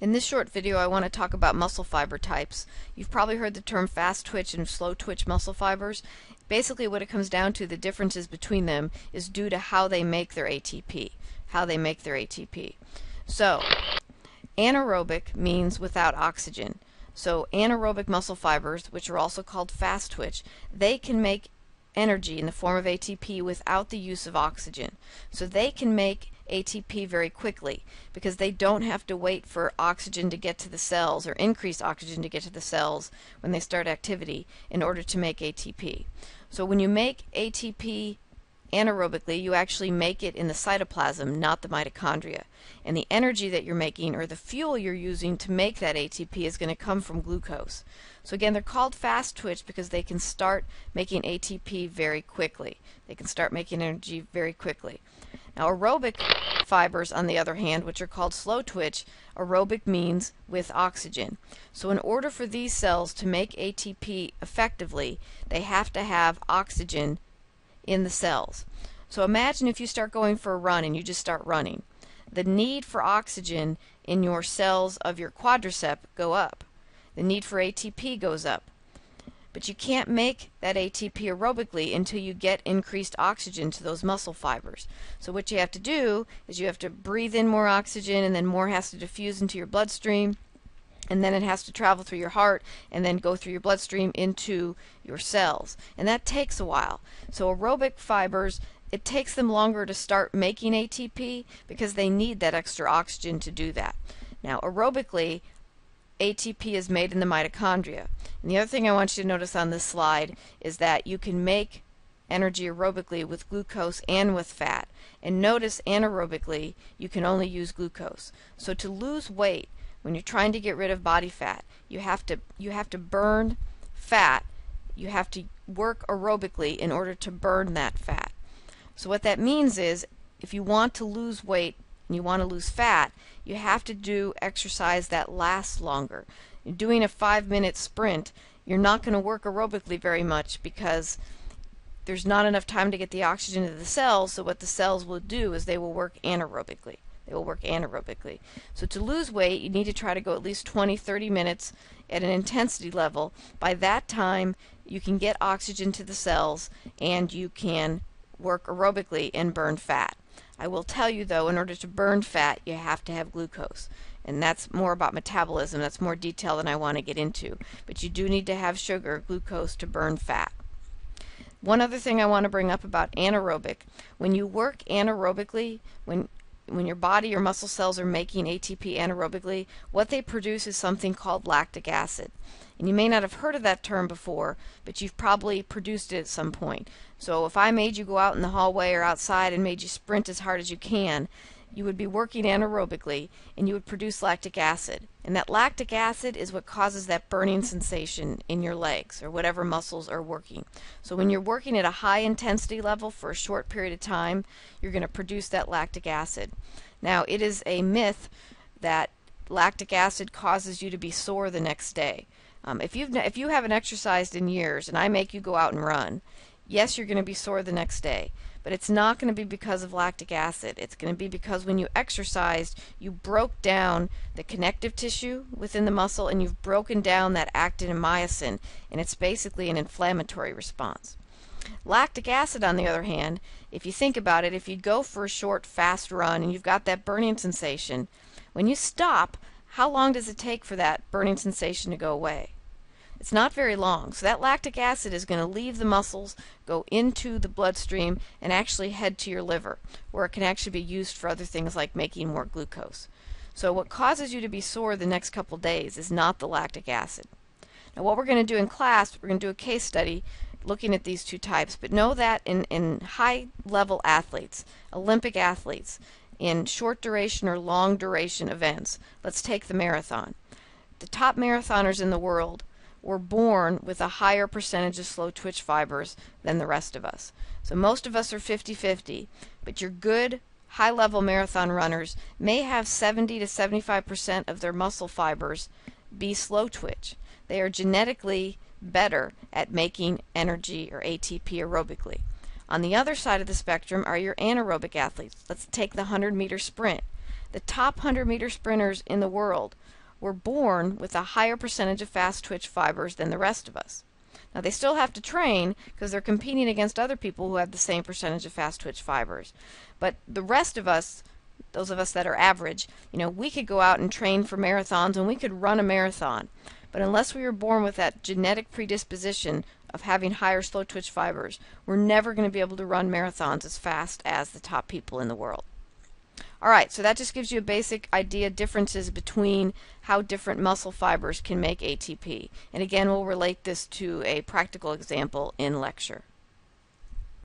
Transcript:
In this short video, I want to talk about muscle fiber types. You've probably heard the term fast twitch and slow twitch muscle fibers. Basically, what it comes down to, the differences between them, is due to how they make their ATP. So, anaerobic means without oxygen. So, anaerobic muscle fibers, which are also called fast twitch, they can make energy in the form of ATP without the use of oxygen. So they can make ATP very quickly because they don't have to wait for oxygen to get to the cells or increased oxygen to get to the cells when they start activity in order to make ATP. So when you make ATP anaerobically, you actually make it in the cytoplasm, not the mitochondria. And the energy that you're making, or the fuel you're using to make that ATP, is going to come from glucose. So again, they're called fast twitch because they can start making ATP very quickly. They can start making energy very quickly. Now, aerobic fibers, on the other hand, which are called slow twitch, aerobic means with oxygen. So in order for these cells to make ATP effectively, they have to have oxygen in the cells. So imagine if you start going for a run and you just start running. The need for oxygen in your cells of your quadricep go up. The need for ATP goes up. But you can't make that ATP aerobically until you get increased oxygen to those muscle fibers. So what you have to do is you have to breathe in more oxygen, and then more has to diffuse into your bloodstream, and then it has to travel through your heart and then go through your bloodstream into your cells. And that takes a while. So aerobic fibers, it takes them longer to start making ATP because they need that extra oxygen to do that. Now, aerobically, ATP is made in the mitochondria. And the other thing I want you to notice on this slide is that you can make energy aerobically with glucose and with fat. And notice anaerobically, you can only use glucose. So to lose weight, when you're trying to get rid of body fat, you have to burn fat. You have to work aerobically in order to burn that fat. So what that means is, if you want to lose weight and you want to lose fat, you have to do exercise that lasts longer. Doing a 5-minute sprint, you're not going to work aerobically very much because there's not enough time to get the oxygen to the cells. So what the cells will do is they will work anaerobically. So to lose weight, you need to try to go at least 20-30 minutes at an intensity level. By that time, you can get oxygen to the cells and you can work aerobically and burn fat. I will tell you though, in order to burn fat, you have to have glucose. And that's more about metabolism. That's more detail than I want to get into. But you do need to have sugar, glucose, to burn fat. One other thing I want to bring up about anaerobic. When you work anaerobically, when your body or muscle cells are making ATP anaerobically, what they produce is something called lactic acid. And you may not have heard of that term before, but you've probably produced it at some point. So if I made you go out in the hallway or outside and made you sprint as hard as you can, you would be working anaerobically and you would produce lactic acid. And that lactic acid is what causes that burning sensation in your legs or whatever muscles are working. So when you're working at a high intensity level for a short period of time, you're going to produce that lactic acid. Now, it is a myth that lactic acid causes you to be sore the next day. If you haven't exercised in years and I make you go out and run, yes, you're going to be sore the next day. But it's not going to be because of lactic acid. It's going to be because when you exercised, you broke down the connective tissue within the muscle and you've broken down that actin and myosin, and it's basically an inflammatory response. Lactic acid, on the other hand, if you think about it, if you go for a short, fast run and you've got that burning sensation, when you stop, how long does it take for that burning sensation to go away? It's not very long. So that lactic acid is going to leave the muscles, go into the bloodstream, and actually head to your liver, where it can actually be used for other things like making more glucose. So what causes you to be sore the next couple days is not the lactic acid. Now what we're going to do in class, we're going to do a case study looking at these two types, but know that in high-level athletes, Olympic athletes, in short duration or long duration events, let's take the marathon. The top marathoners in the world were born with a higher percentage of slow twitch fibers than the rest of us. So most of us are 50-50, but your good high-level marathon runners may have 70 to 75% of their muscle fibers be slow twitch. They are genetically better at making energy or ATP aerobically. On the other side of the spectrum are your anaerobic athletes. Let's take the 100-meter sprint. The top 100-meter sprinters in the world were born with a higher percentage of fast twitch fibers than the rest of us. Now, they still have to train because they're competing against other people who have the same percentage of fast twitch fibers. But the rest of us, those of us that are average, we could go out and train for marathons and we could run a marathon. But unless we were born with that genetic predisposition of having higher slow twitch fibers, we're never going to be able to run marathons as fast as the top people in the world. Alright, so that just gives you a basic idea differences between how different muscle fibers can make ATP. And again, we'll relate this to a practical example in lecture.